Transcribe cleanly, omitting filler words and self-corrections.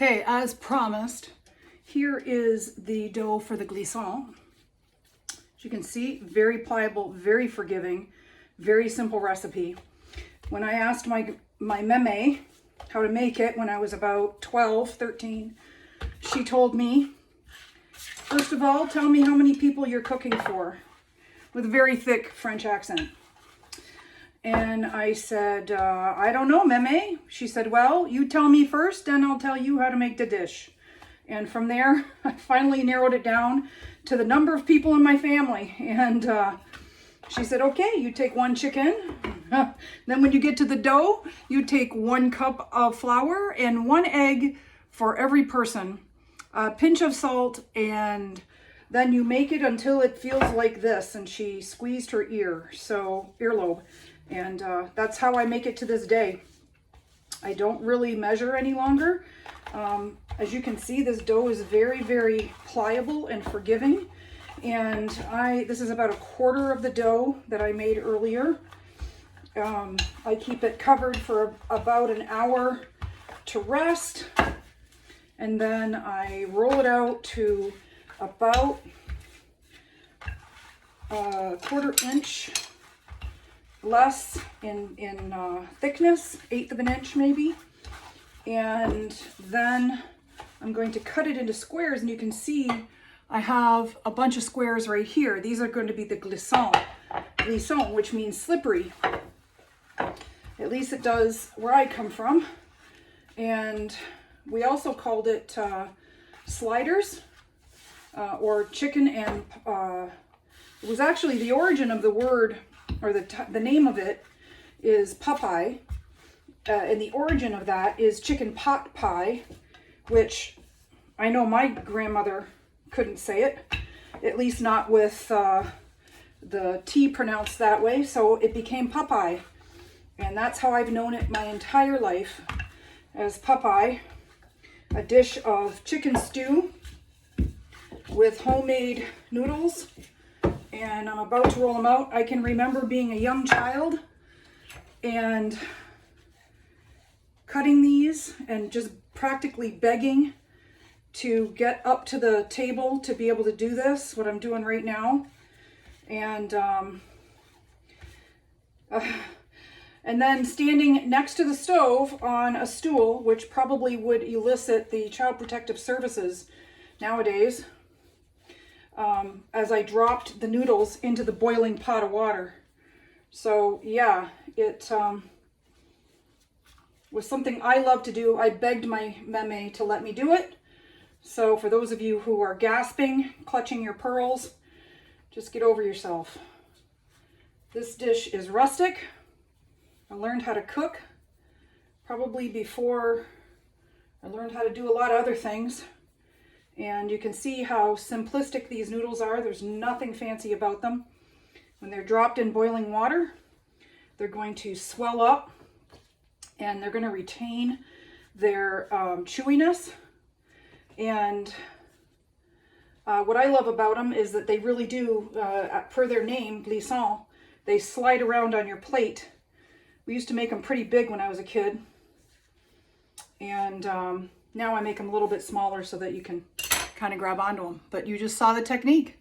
Okay, as promised, here is the dough for the glissant. As you can see, very pliable, very forgiving, very simple recipe. When I asked my meme how to make it when I was about 12, 13, she told me, first of all, tell me how many people you're cooking for, with a very thick French accent. And I said, I don't know, meme. She said, well, you tell me first, then I'll tell you how to make the dish. And from there, I finally narrowed it down to the number of people in my family. And she said, okay, you take 1 chicken. Then when you get to the dough, you take 1 cup of flour and 1 egg for every person, a pinch of salt, and then you make it until it feels like this. And she squeezed her earlobe. And that's how I make it to this day. I don't really measure any longer. As you can see, this dough is very, very pliable and forgiving. And this is about 1/4 of the dough that I made earlier. I keep it covered for about an hour to rest. And then I roll it out to about a 1/4 inch less in thickness, 1/8 of an inch maybe. And then I'm going to cut it into squares, and you can see I have a bunch of squares right here. These are going to be the glissant, which means slippery. At least it does where I come from. And we also called it sliders, or chicken, and it was actually the origin of the word, or the name of it is Popeye, and the origin of that is chicken pot pie, which I know my grandmother couldn't say it, at least not with the T pronounced that way, so it became Popeye, and that's how I've known it my entire life, as Popeye, a dish of chicken stew with homemade noodles. And I'm about to roll them out. I can remember being a young child and cutting these and just practically begging to get up to the table to be able to do this, what I'm doing right now. And then standing next to the stove on a stool, which probably would elicit the Child Protective Services nowadays, as I dropped the noodles into the boiling pot of water. So yeah, it was something I love to do. I begged my meme to let me do it. So for those of you who are gasping, clutching your pearls, just get over yourself. This dish is rustic. I learned how to cook probably before I learned how to do a lot of other things. And you can see how simplistic these noodles are. There's nothing fancy about them. When they're dropped in boiling water, they're going to swell up and they're going to retain their chewiness. And what I love about them is that they really do, per their name, glissant, they slide around on your plate. We used to make them pretty big when I was a kid. And now I make them a little bit smaller so that you can kind of grab onto them. But you just saw the technique.